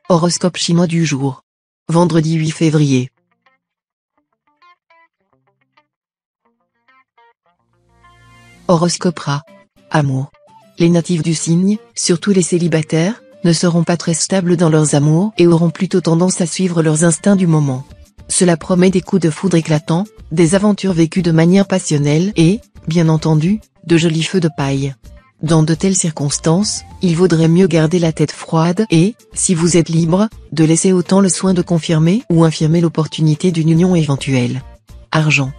Horoscope chinois du jour. Vendredi 8 février. Horoscope Ra. Amour. Les natifs du signe, surtout les célibataires, ne seront pas très stables dans leurs amours et auront plutôt tendance à suivre leurs instincts du moment. Cela promet des coups de foudre éclatants, des aventures vécues de manière passionnelle et, bien entendu, de jolis feux de paille. Dans de telles circonstances, il vaudrait mieux garder la tête froide et, si vous êtes libre, de laisser autant le soin de confirmer ou infirmer l'opportunité d'une union éventuelle. Argent.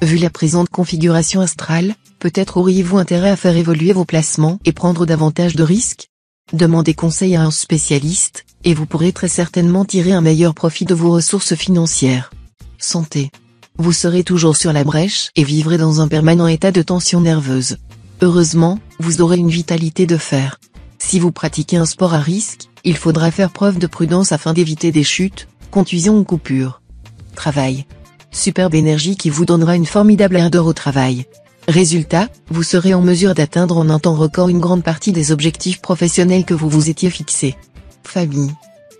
Vu la présente configuration astrale, peut-être auriez-vous intérêt à faire évoluer vos placements et prendre davantage de risques? Demandez conseil à un spécialiste, et vous pourrez très certainement tirer un meilleur profit de vos ressources financières. Santé. Vous serez toujours sur la brèche et vivrez dans un permanent état de tension nerveuse. Heureusement, vous aurez une vitalité de fer. Si vous pratiquez un sport à risque, il faudra faire preuve de prudence afin d'éviter des chutes, contusions ou coupures. Travail. Superbe énergie qui vous donnera une formidable ardeur au travail. Résultat, vous serez en mesure d'atteindre en un temps record une grande partie des objectifs professionnels que vous vous étiez fixés. Famille.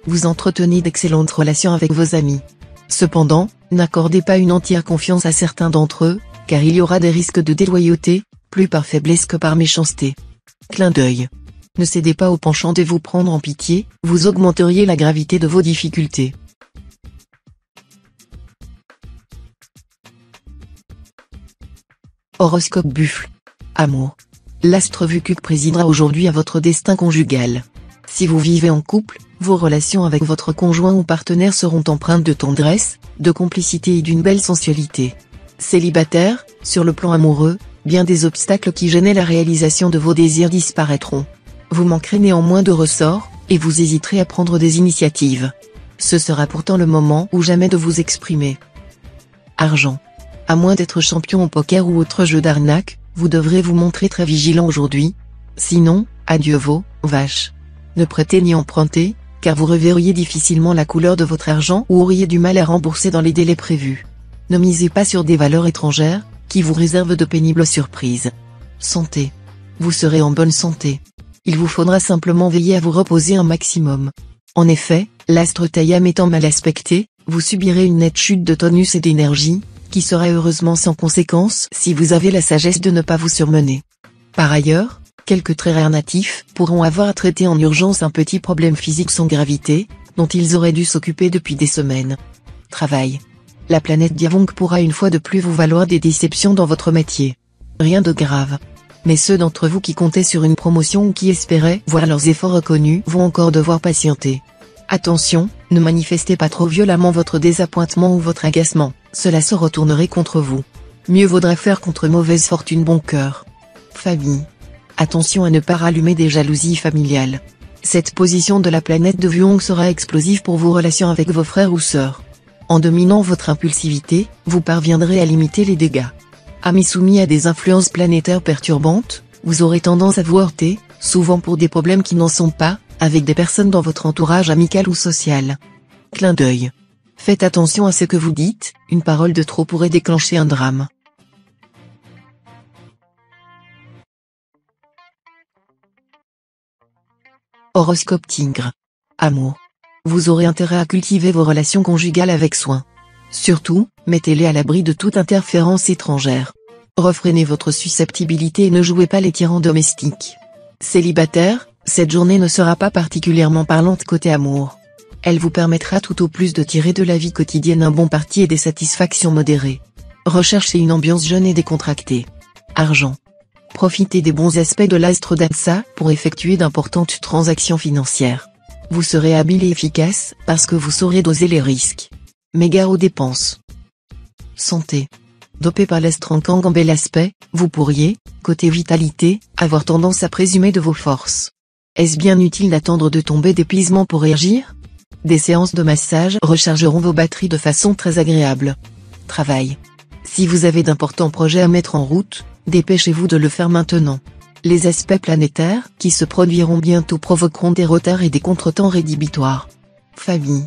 Vous entretenez d'excellentes relations avec vos amis. Cependant, n'accordez pas une entière confiance à certains d'entre eux, car il y aura des risques de déloyauté, plus par faiblesse que par méchanceté. Clin d'œil. Ne cédez pas au penchant de vous prendre en pitié, vous augmenteriez la gravité de vos difficultés. Horoscope Buffle. Amour. L'astre Vucuc présidera aujourd'hui à votre destin conjugal. Si vous vivez en couple, vos relations avec votre conjoint ou partenaire seront empreintes de tendresse, de complicité et d'une belle sensualité. Célibataire, sur le plan amoureux, bien des obstacles qui gênaient la réalisation de vos désirs disparaîtront. Vous manquerez néanmoins de ressort, et vous hésiterez à prendre des initiatives. Ce sera pourtant le moment ou jamais de vous exprimer. Argent. À moins d'être champion au poker ou autre jeu d'arnaque, vous devrez vous montrer très vigilant aujourd'hui. Sinon, adieu vos vaches. Ne prêtez ni empruntez, car vous reverriez difficilement la couleur de votre argent ou auriez du mal à rembourser dans les délais prévus. Ne misez pas sur des valeurs étrangères, qui vous réservent de pénibles surprises. Santé. Vous serez en bonne santé. Il vous faudra simplement veiller à vous reposer un maximum. En effet, l'astre Taïam étant mal aspecté, vous subirez une nette chute de tonus et d'énergie, qui sera heureusement sans conséquence si vous avez la sagesse de ne pas vous surmener. Par ailleurs, quelques très rares natifs pourront avoir à traiter en urgence un petit problème physique sans gravité, dont ils auraient dû s'occuper depuis des semaines. Travail. La planète Diavong pourra une fois de plus vous valoir des déceptions dans votre métier. Rien de grave. Mais ceux d'entre vous qui comptaient sur une promotion ou qui espéraient voir leurs efforts reconnus vont encore devoir patienter. Attention, ne manifestez pas trop violemment votre désappointement ou votre agacement, cela se retournerait contre vous. Mieux vaudrait faire contre mauvaise fortune bon cœur. Famille. Attention à ne pas rallumer des jalousies familiales. Cette position de la planète de Vuong sera explosive pour vos relations avec vos frères ou sœurs. En dominant votre impulsivité, vous parviendrez à limiter les dégâts. Amis soumis à des influences planétaires perturbantes, vous aurez tendance à vous heurter, souvent pour des problèmes qui n'en sont pas, avec des personnes dans votre entourage amical ou social. Clin d'œil. Faites attention à ce que vous dites, une parole de trop pourrait déclencher un drame. Horoscope Tigre. Amour. Vous aurez intérêt à cultiver vos relations conjugales avec soin. Surtout, mettez-les à l'abri de toute interférence étrangère. Refrénez votre susceptibilité et ne jouez pas les tyrans domestiques. Célibataire, cette journée ne sera pas particulièrement parlante côté amour. Elle vous permettra tout au plus de tirer de la vie quotidienne un bon parti et des satisfactions modérées. Recherchez une ambiance jeune et décontractée. Argent. Profitez des bons aspects de l'astre d'Atsa pour effectuer d'importantes transactions financières. Vous serez habile et efficace parce que vous saurez doser les risques. Mais gare aux dépenses. Santé. Dopé par l'astre en Kang en bel aspect, vous pourriez, côté vitalité, avoir tendance à présumer de vos forces. Est-ce bien utile d'attendre de tomber d'épuisement pour réagir? Des séances de massage rechargeront vos batteries de façon très agréable. Travail. Si vous avez d'importants projets à mettre en route, dépêchez-vous de le faire maintenant. Les aspects planétaires qui se produiront bientôt provoqueront des retards et des contretemps rédhibitoires. Famille.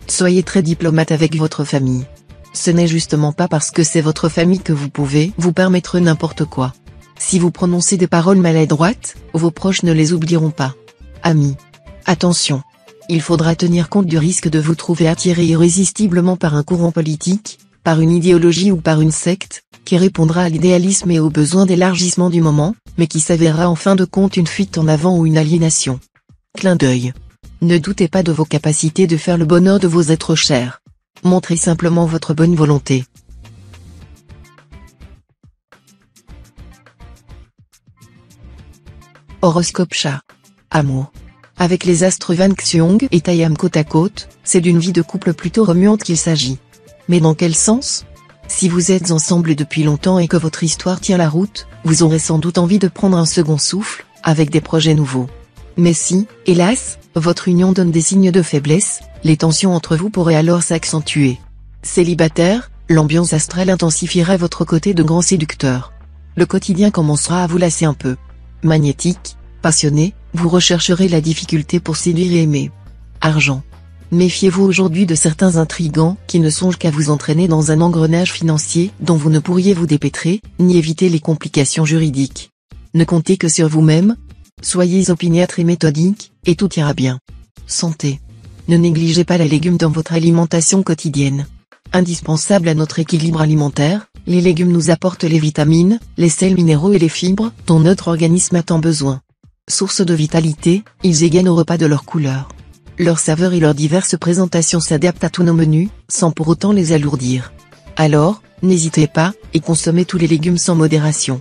Soyez très diplomate avec votre famille. Ce n'est justement pas parce que c'est votre famille que vous pouvez vous permettre n'importe quoi. Si vous prononcez des paroles maladroites, vos proches ne les oublieront pas. Amis. Attention. Il faudra tenir compte du risque de vous trouver attiré irrésistiblement par un courant politique, par une idéologie ou par une secte, qui répondra à l'idéalisme et aux besoins d'élargissement du moment, mais qui s'avérera en fin de compte une fuite en avant ou une aliénation. Clin d'œil. Ne doutez pas de vos capacités de faire le bonheur de vos êtres chers. Montrez simplement votre bonne volonté. Horoscope chat. Amour. Avec les astres Van Xiong et Taeyam côte à côte, c'est d'une vie de couple plutôt remuante qu'il s'agit. Mais dans quel sens ? Si vous êtes ensemble depuis longtemps et que votre histoire tient la route, vous aurez sans doute envie de prendre un second souffle, avec des projets nouveaux. Mais si, hélas, votre union donne des signes de faiblesse, les tensions entre vous pourraient alors s'accentuer. Célibataire, l'ambiance astrale intensifiera votre côté de grand séducteur. Le quotidien commencera à vous lasser un peu. Magnétique, passionné, vous rechercherez la difficulté pour séduire et aimer. Argent. Méfiez-vous aujourd'hui de certains intrigants qui ne songent qu'à vous entraîner dans un engrenage financier dont vous ne pourriez vous dépêtrer, ni éviter les complications juridiques. Ne comptez que sur vous-même. Soyez opiniâtre et méthodique, et tout ira bien. Santé. Ne négligez pas les légumes dans votre alimentation quotidienne. Indispensables à notre équilibre alimentaire, les légumes nous apportent les vitamines, les sels minéraux et les fibres dont notre organisme a tant besoin. Source de vitalité, ils égagnent au repas de leur couleur. Leur saveur et leurs diverses présentations s'adaptent à tous nos menus, sans pour autant les alourdir. Alors, n'hésitez pas, et consommez tous les légumes sans modération.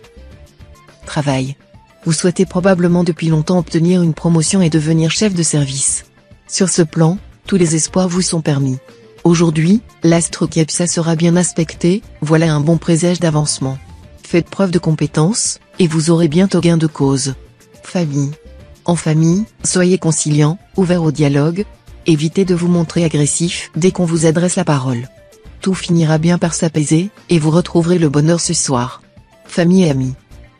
Travail. Vous souhaitez probablement depuis longtemps obtenir une promotion et devenir chef de service. Sur ce plan, tous les espoirs vous sont permis. Aujourd'hui, l'astre Kepsa sera bien aspecté, voilà un bon présage d'avancement. Faites preuve de compétence, et vous aurez bientôt gain de cause. Famille. En famille, soyez conciliant, ouvert au dialogue, évitez de vous montrer agressif dès qu'on vous adresse la parole. Tout finira bien par s'apaiser, et vous retrouverez le bonheur ce soir. Famille et amis.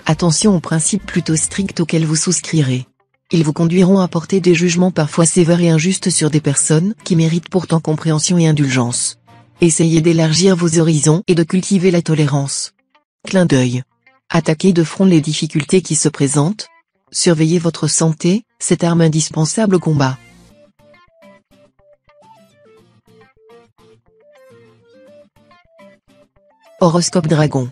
Attention aux principes plutôt stricts auxquels vous souscrirez. Ils vous conduiront à porter des jugements parfois sévères et injustes sur des personnes qui méritent pourtant compréhension et indulgence. Essayez d'élargir vos horizons et de cultiver la tolérance. Clin d'œil. Attaquez de front les difficultés qui se présentent. Surveillez votre santé, cette arme indispensable au combat. Horoscope Dragon.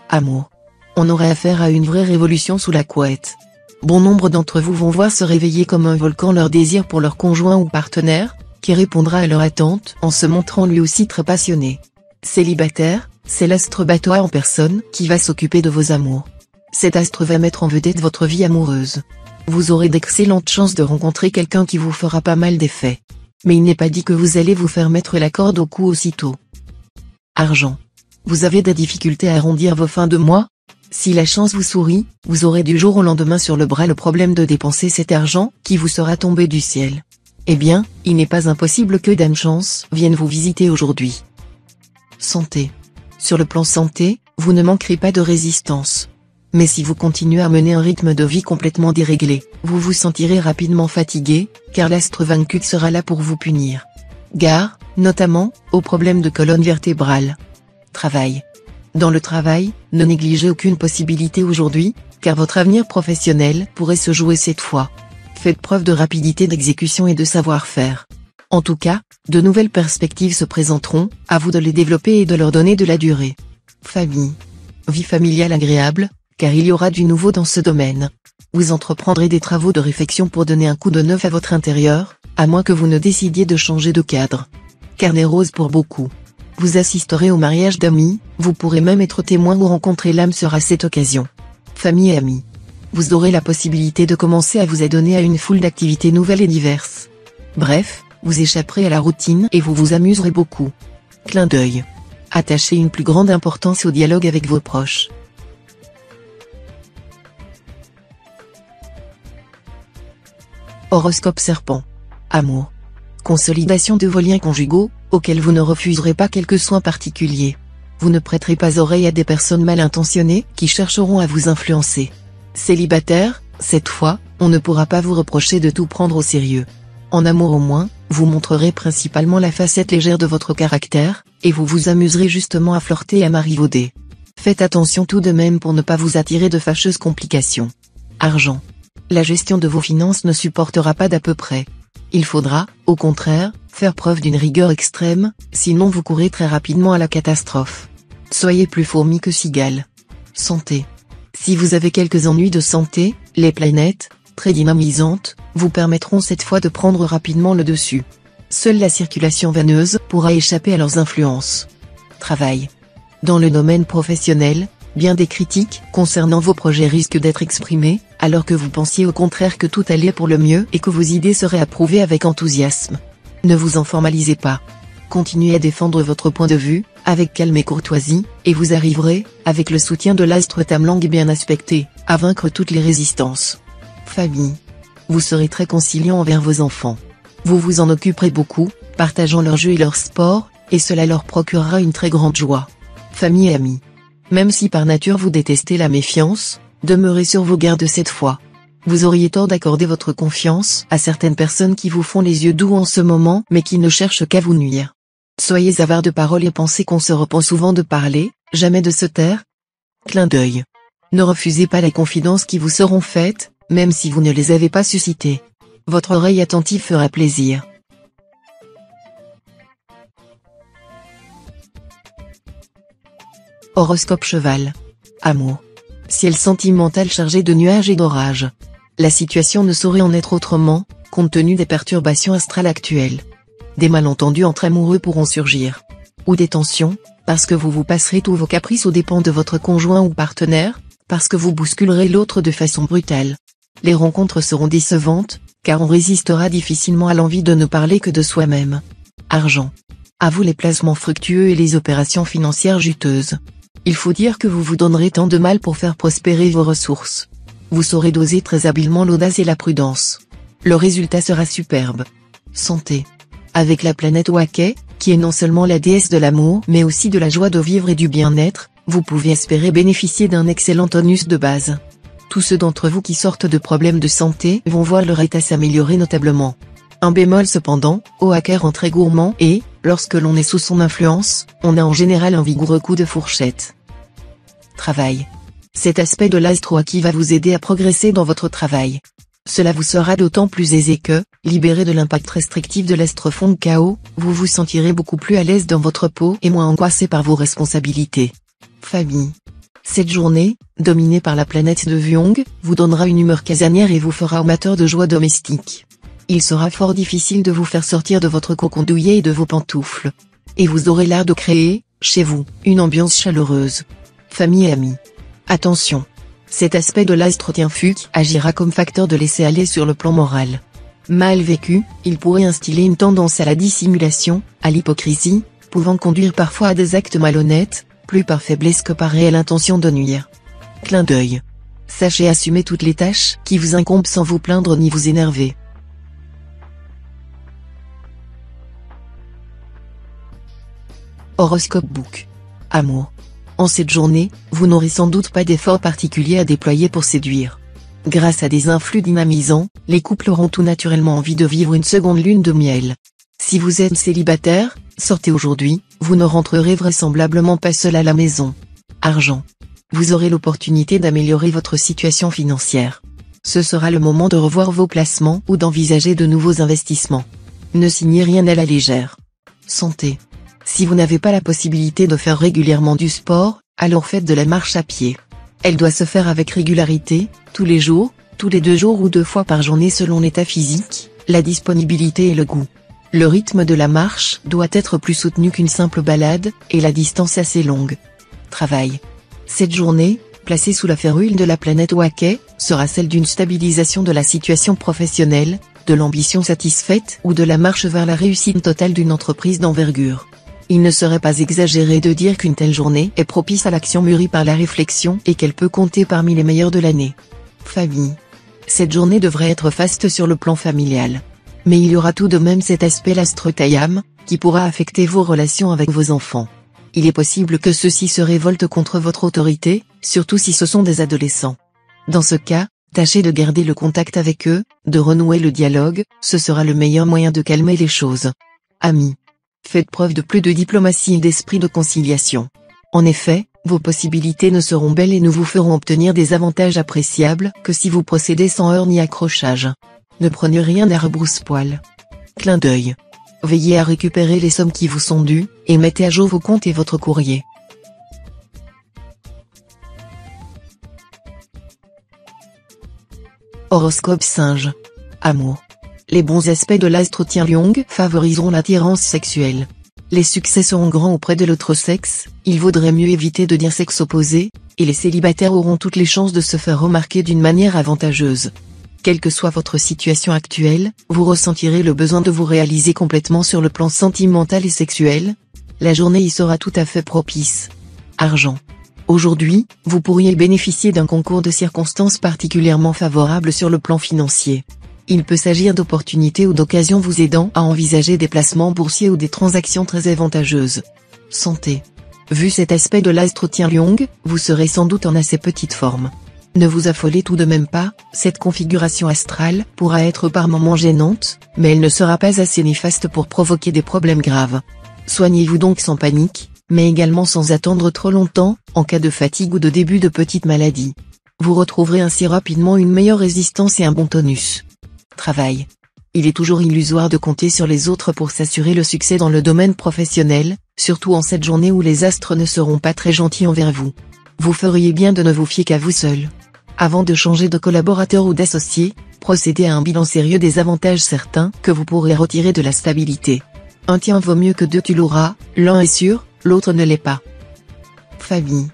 Amour. On aurait affaire à une vraie révolution sous la couette. Bon nombre d'entre vous vont voir se réveiller comme un volcan leur désir pour leur conjoint ou partenaire, qui répondra à leur attente en se montrant lui aussi très passionné. Célibataire, c'est l'astre Batoa en personne qui va s'occuper de vos amours. Cet astre va mettre en vedette votre vie amoureuse. Vous aurez d'excellentes chances de rencontrer quelqu'un qui vous fera pas mal d'effets. Mais il n'est pas dit que vous allez vous faire mettre la corde au cou aussitôt. Argent. Vous avez des difficultés à arrondir vos fins de mois ? Si la chance vous sourit, vous aurez du jour au lendemain sur le bras le problème de dépenser cet argent qui vous sera tombé du ciel. Eh bien, il n'est pas impossible que Dame Chance vienne vous visiter aujourd'hui. Santé. Sur le plan santé, vous ne manquerez pas de résistance. Mais si vous continuez à mener un rythme de vie complètement déréglé, vous vous sentirez rapidement fatigué, car l'astre vaincu sera là pour vous punir. Gare, notamment, aux problèmes de colonne vertébrale. Travail. Dans le travail, ne négligez aucune possibilité aujourd'hui, car votre avenir professionnel pourrait se jouer cette fois. Faites preuve de rapidité d'exécution et de savoir-faire. En tout cas, de nouvelles perspectives se présenteront, à vous de les développer et de leur donner de la durée. Famille. Vie familiale agréable, car il y aura du nouveau dans ce domaine. Vous entreprendrez des travaux de réfection pour donner un coup de neuf à votre intérieur, à moins que vous ne décidiez de changer de cadre. Carnet rose pour beaucoup. Vous assisterez au mariage d'amis, vous pourrez même être témoin ou rencontrer l'âme sœur à cette occasion. Famille et amis. Vous aurez la possibilité de commencer à vous adonner à une foule d'activités nouvelles et diverses. Bref, vous échapperez à la routine et vous vous amuserez beaucoup. Clin d'œil. Attachez une plus grande importance au dialogue avec vos proches. Horoscope Serpent. Amour. Consolidation de vos liens conjugaux, auxquels vous ne refuserez pas quelques soins particuliers. Vous ne prêterez pas oreille à des personnes mal intentionnées qui chercheront à vous influencer. Célibataire, cette fois, on ne pourra pas vous reprocher de tout prendre au sérieux. En amour au moins, vous montrerez principalement la facette légère de votre caractère, et vous vous amuserez justement à flirter et à marivauder. Faites attention tout de même pour ne pas vous attirer de fâcheuses complications. Argent. La gestion de vos finances ne supportera pas d'à peu près. Il faudra, au contraire, faire preuve d'une rigueur extrême, sinon vous courez très rapidement à la catastrophe. Soyez plus fourmi que cigale. Santé. Si vous avez quelques ennuis de santé, les planètes, très dynamisantes, vous permettront cette fois de prendre rapidement le dessus. Seule la circulation veineuse pourra échapper à leurs influences. Travail. Dans le domaine professionnel, bien des critiques concernant vos projets risquent d'être exprimées, alors que vous pensiez au contraire que tout allait pour le mieux et que vos idées seraient approuvées avec enthousiasme. Ne vous en formalisez pas. Continuez à défendre votre point de vue, avec calme et courtoisie, et vous arriverez, avec le soutien de l'astre Tamlang bien aspecté, à vaincre toutes les résistances. Famille. Vous serez très conciliant envers vos enfants. Vous vous en occuperez beaucoup, partageant leurs jeux et leurs sports, et cela leur procurera une très grande joie. Famille et amis. Même si par nature vous détestez la méfiance, demeurez sur vos gardes cette fois. Vous auriez tort d'accorder votre confiance à certaines personnes qui vous font les yeux doux en ce moment mais qui ne cherchent qu'à vous nuire. Soyez avare de paroles et pensez qu'on se repent souvent de parler, jamais de se taire. Clin d'œil. Ne refusez pas les confidences qui vous seront faites, même si vous ne les avez pas suscitées. Votre oreille attentive fera plaisir. Horoscope Cheval. Amour. Ciel sentimental chargé de nuages et d'orages. La situation ne saurait en être autrement, compte tenu des perturbations astrales actuelles. Des malentendus entre amoureux pourront surgir. Ou des tensions, parce que vous passerez tous vos caprices aux dépens de votre conjoint ou partenaire, parce que vous bousculerez l'autre de façon brutale. Les rencontres seront décevantes, car on résistera difficilement à l'envie de ne parler que de soi-même. Argent. À vous les placements fructueux et les opérations financières juteuses. Il faut dire que vous vous donnerez tant de mal pour faire prospérer vos ressources. Vous saurez doser très habilement l'audace et la prudence. Le résultat sera superbe. Santé. Avec la planète Waké, qui est non seulement la déesse de l'amour mais aussi de la joie de vivre et du bien-être, vous pouvez espérer bénéficier d'un excellent tonus de base. Tous ceux d'entre vous qui sortent de problèmes de santé vont voir leur état s'améliorer notablement. Un bémol cependant, Waké rend très gourmand et, lorsque l'on est sous son influence, on a en général un vigoureux coup de fourchette. Travail. Cet aspect de l'astre Waké va vous aider à progresser dans votre travail. Cela vous sera d'autant plus aisé que, libéré de l'impact restrictif de l'astre fond de chaos, vous vous sentirez beaucoup plus à l'aise dans votre peau et moins angoissé par vos responsabilités. Famille. Cette journée, dominée par la planète de Vyong, vous donnera une humeur casanière et vous fera amateur de joie domestique. Il sera fort difficile de vous faire sortir de votre cocon douillet et de vos pantoufles. Et vous aurez l'art de créer, chez vous, une ambiance chaleureuse. Famille et amis. Attention. Cet aspect de l'astre Tianfuc agira comme facteur de laisser-aller sur le plan moral. Mal vécu, il pourrait instiller une tendance à la dissimulation, à l'hypocrisie, pouvant conduire parfois à des actes malhonnêtes, plus par faiblesse que par réelle intention de nuire. Clin d'œil. Sachez assumer toutes les tâches qui vous incombent sans vous plaindre ni vous énerver. Horoscope Book. Amour. En cette journée, vous n'aurez sans doute pas d'effort particulier à déployer pour séduire. Grâce à des influx dynamisants, les couples auront tout naturellement envie de vivre une seconde lune de miel. Si vous êtes célibataire, sortez aujourd'hui, vous ne rentrerez vraisemblablement pas seul à la maison. Argent. Vous aurez l'opportunité d'améliorer votre situation financière. Ce sera le moment de revoir vos placements ou d'envisager de nouveaux investissements. Ne signez rien à la légère. Santé. Si vous n'avez pas la possibilité de faire régulièrement du sport, alors faites de la marche à pied. Elle doit se faire avec régularité, tous les jours, tous les 2 jours ou 2 fois par journée selon l'état physique, la disponibilité et le goût. Le rythme de la marche doit être plus soutenu qu'une simple balade, et la distance assez longue. Travail. Cette journée, placée sous la férule de la planète Waké, sera celle d'une stabilisation de la situation professionnelle, de l'ambition satisfaite ou de la marche vers la réussite totale d'une entreprise d'envergure. Il ne serait pas exagéré de dire qu'une telle journée est propice à l'action mûrie par la réflexion et qu'elle peut compter parmi les meilleures de l'année. Famille. Cette journée devrait être faste sur le plan familial. Mais il y aura tout de même cet aspect l'astre Tayam, qui pourra affecter vos relations avec vos enfants. Il est possible que ceux-ci se révoltent contre votre autorité, surtout si ce sont des adolescents. Dans ce cas, tâchez de garder le contact avec eux, de renouer le dialogue, ce sera le meilleur moyen de calmer les choses. Amis. Faites preuve de plus de diplomatie et d'esprit de conciliation. En effet, vos possibilités ne seront belles et ne vous feront obtenir des avantages appréciables que si vous procédez sans heurts ni accrochage. Ne prenez rien à rebrousse-poil. Clin d'œil. Veillez à récupérer les sommes qui vous sont dues, et mettez à jour vos comptes et votre courrier. Horoscope Singe. Amour. Les bons aspects de l'astre Tien-Liong favoriseront l'attirance sexuelle. Les succès seront grands auprès de l'autre sexe, il vaudrait mieux éviter de dire sexe opposé, et les célibataires auront toutes les chances de se faire remarquer d'une manière avantageuse. Quelle que soit votre situation actuelle, vous ressentirez le besoin de vous réaliser complètement sur le plan sentimental et sexuel. La journée y sera tout à fait propice. Argent. Aujourd'hui, vous pourriez bénéficier d'un concours de circonstances particulièrement favorables sur le plan financier. Il peut s'agir d'opportunités ou d'occasions vous aidant à envisager des placements boursiers ou des transactions très avantageuses. Santé. Vu cet aspect de l'astre Tien-Liong, vous serez sans doute en assez petite forme. Ne vous affolez tout de même pas, cette configuration astrale pourra être par moments gênante, mais elle ne sera pas assez néfaste pour provoquer des problèmes graves. Soignez-vous donc sans panique, mais également sans attendre trop longtemps, en cas de fatigue ou de début de petite maladie. Vous retrouverez ainsi rapidement une meilleure résistance et un bon tonus. Travail. Il est toujours illusoire de compter sur les autres pour s'assurer le succès dans le domaine professionnel, surtout en cette journée où les astres ne seront pas très gentils envers vous. Vous feriez bien de ne vous fier qu'à vous seul. Avant de changer de collaborateur ou d'associé, procédez à un bilan sérieux des avantages certains que vous pourrez retirer de la stabilité. Un tien vaut mieux que deux tu l'auras, l'un est sûr, l'autre ne l'est pas. Famille.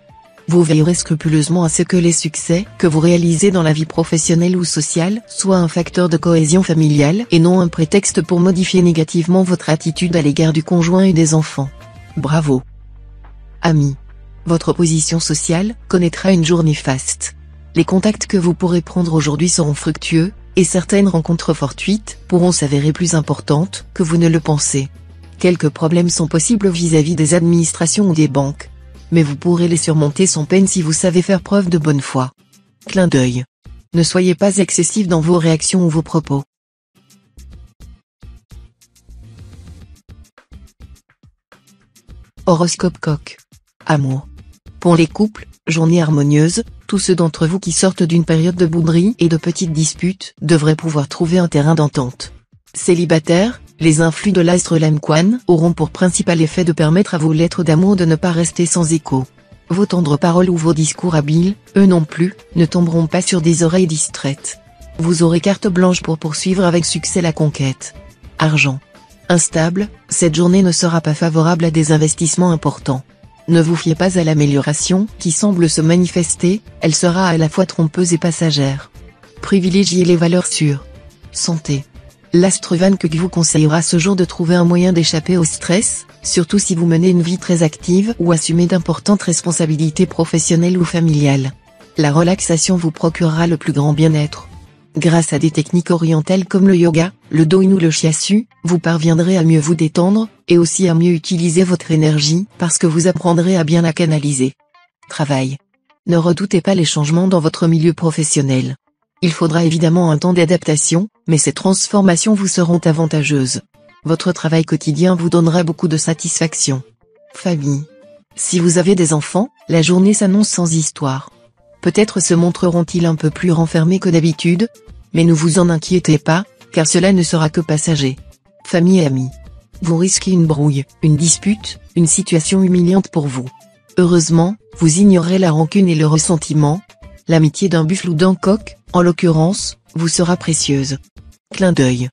Vous veillerez scrupuleusement à ce que les succès que vous réalisez dans la vie professionnelle ou sociale soient un facteur de cohésion familiale et non un prétexte pour modifier négativement votre attitude à l'égard du conjoint et des enfants. Bravo. Amis. Votre position sociale connaîtra une journée faste. Les contacts que vous pourrez prendre aujourd'hui seront fructueux, et certaines rencontres fortuites pourront s'avérer plus importantes que vous ne le pensez. Quelques problèmes sont possibles vis-à-vis des administrations ou des banques. Mais vous pourrez les surmonter sans peine si vous savez faire preuve de bonne foi. Clin d'œil. Ne soyez pas excessif dans vos réactions ou vos propos. Horoscope Coq. Amour. Pour les couples, journée harmonieuse, tous ceux d'entre vous qui sortent d'une période de bouderie et de petites disputes devraient pouvoir trouver un terrain d'entente. Célibataires, les influx de l'astre Lam-Quan auront pour principal effet de permettre à vos lettres d'amour de ne pas rester sans écho. Vos tendres paroles ou vos discours habiles, eux non plus, ne tomberont pas sur des oreilles distraites. Vous aurez carte blanche pour poursuivre avec succès la conquête. Argent. Instable, cette journée ne sera pas favorable à des investissements importants. Ne vous fiez pas à l'amélioration qui semble se manifester, elle sera à la fois trompeuse et passagère. Privilégiez les valeurs sûres. Santé. L'astre Van Kuk vous conseillera ce jour de trouver un moyen d'échapper au stress, surtout si vous menez une vie très active ou assumez d'importantes responsabilités professionnelles ou familiales. La relaxation vous procurera le plus grand bien-être. Grâce à des techniques orientales comme le yoga, le do-in ou le shiatsu, vous parviendrez à mieux vous détendre, et aussi à mieux utiliser votre énergie parce que vous apprendrez à bien la canaliser. Travail. Ne redoutez pas les changements dans votre milieu professionnel. Il faudra évidemment un temps d'adaptation, mais ces transformations vous seront avantageuses. Votre travail quotidien vous donnera beaucoup de satisfaction. Famille. Si vous avez des enfants, la journée s'annonce sans histoire. Peut-être se montreront-ils un peu plus renfermés que d'habitude, mais ne vous en inquiétez pas, car cela ne sera que passager. Famille et amis. Vous risquez une brouille, une dispute, une situation humiliante pour vous. Heureusement, vous ignorez la rancune et le ressentiment. L'amitié d'un buffle ou d'un coq, en l'occurrence, vous sera précieuse. Clin d'œil.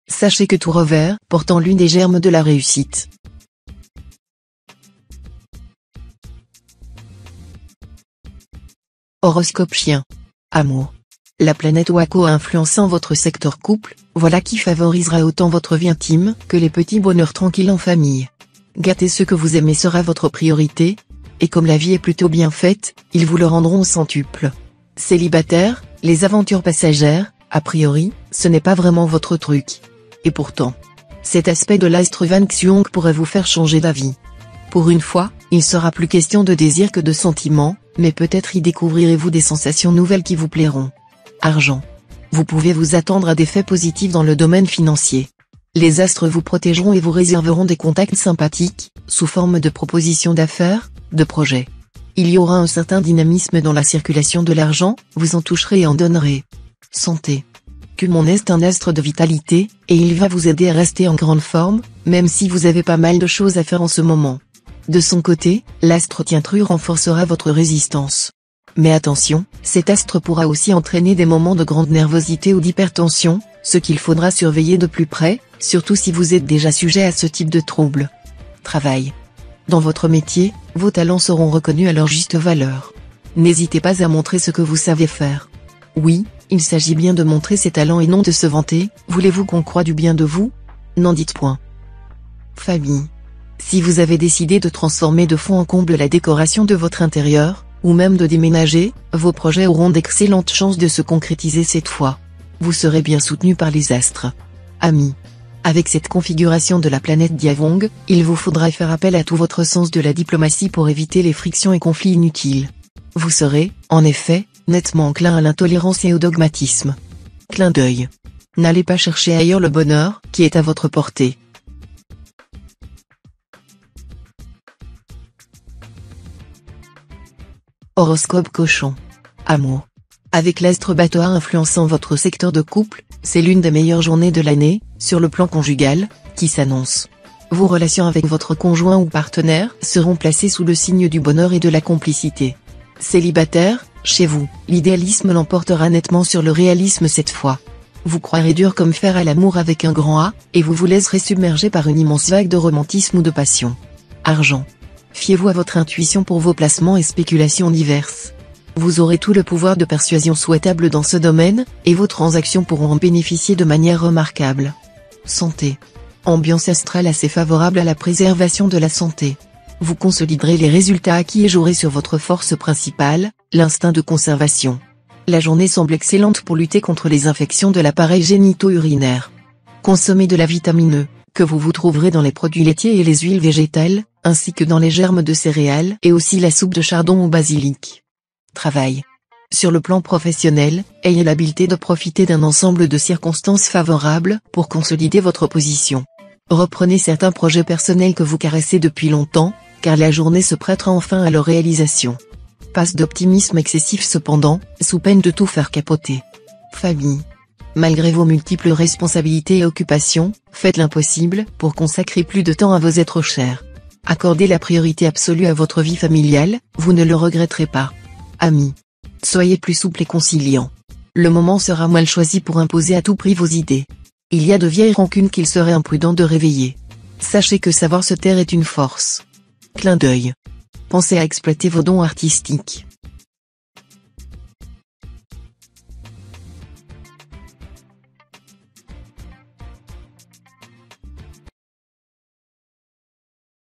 Sachez que tout revers porte en lui des germes de la réussite. Horoscope Chien. Amour. La planète Wako influençant votre secteur couple, voilà qui favorisera autant votre vie intime que les petits bonheurs tranquilles en famille. Gâter ceux que vous aimez sera votre priorité, et comme la vie est plutôt bien faite, ils vous le rendront au centuple. Célibataire, les aventures passagères, a priori, ce n'est pas vraiment votre truc. Et pourtant, cet aspect de l'astre Van Xiong pourrait vous faire changer d'avis. Pour une fois, il sera plus question de désir que de sentiments, mais peut-être y découvrirez-vous des sensations nouvelles qui vous plairont. Argent. Vous pouvez vous attendre à des faits positifs dans le domaine financier. Les astres vous protégeront et vous réserveront des contacts sympathiques, sous forme de propositions d'affaires, de projets. Il y aura un certain dynamisme dans la circulation de l'argent, vous en toucherez et en donnerez. Santé. Cumon est un astre de vitalité, et il va vous aider à rester en grande forme, même si vous avez pas mal de choses à faire en ce moment. De son côté, l'astre Tientru renforcera votre résistance. Mais attention, cet astre pourra aussi entraîner des moments de grande nervosité ou d'hypertension, ce qu'il faudra surveiller de plus près, surtout si vous êtes déjà sujet à ce type de troubles. Travail. Dans votre métier, vos talents seront reconnus à leur juste valeur. N'hésitez pas à montrer ce que vous savez faire. Oui, il s'agit bien de montrer ses talents et non de se vanter. Voulez-vous qu'on croie du bien de vous? N'en dites point. Famille. Si vous avez décidé de transformer de fond en comble la décoration de votre intérieur, ou même de déménager, vos projets auront d'excellentes chances de se concrétiser cette fois. Vous serez bien soutenu par les astres. Amis. Avec cette configuration de la planète Diavong, il vous faudra faire appel à tout votre sens de la diplomatie pour éviter les frictions et conflits inutiles. Vous serez, en effet, nettement enclin à l'intolérance et au dogmatisme. Clin d'œil. N'allez pas chercher ailleurs le bonheur, qui est à votre portée. Horoscope Cochon. Amour. Avec l'astre Bateau influençant votre secteur de couple, c'est l'une des meilleures journées de l'année, sur le plan conjugal, qui s'annonce. Vos relations avec votre conjoint ou partenaire seront placées sous le signe du bonheur et de la complicité. Célibataire, chez vous, l'idéalisme l'emportera nettement sur le réalisme cette fois. Vous croirez dur comme fer à l'amour avec un grand A, et vous vous laisserez submerger par une immense vague de romantisme ou de passion. Argent. Fiez-vous à votre intuition pour vos placements et spéculations diverses. Vous aurez tout le pouvoir de persuasion souhaitable dans ce domaine, et vos transactions pourront en bénéficier de manière remarquable. Santé. Ambiance astrale assez favorable à la préservation de la santé. Vous consoliderez les résultats acquis et jouerez sur votre force principale, l'instinct de conservation. La journée semble excellente pour lutter contre les infections de l'appareil génito-urinaire. Consommez de la vitamine E, que vous trouverez dans les produits laitiers et les huiles végétales, ainsi que dans les germes de céréales et aussi la soupe de chardon ou basilic. Travail. Sur le plan professionnel, ayez l'habileté de profiter d'un ensemble de circonstances favorables pour consolider votre position. Reprenez certains projets personnels que vous caressez depuis longtemps, car la journée se prêtera enfin à leur réalisation. Passe d'optimisme excessif cependant, sous peine de tout faire capoter. Famille. Malgré vos multiples responsabilités et occupations, faites l'impossible pour consacrer plus de temps à vos êtres chers. Accordez la priorité absolue à votre vie familiale, vous ne le regretterez pas. Amis. Soyez plus souple et conciliant. Le moment sera mal choisi pour imposer à tout prix vos idées. Il y a de vieilles rancunes qu'il serait imprudent de réveiller. Sachez que savoir se taire est une force. Clin d'œil. Pensez à exploiter vos dons artistiques.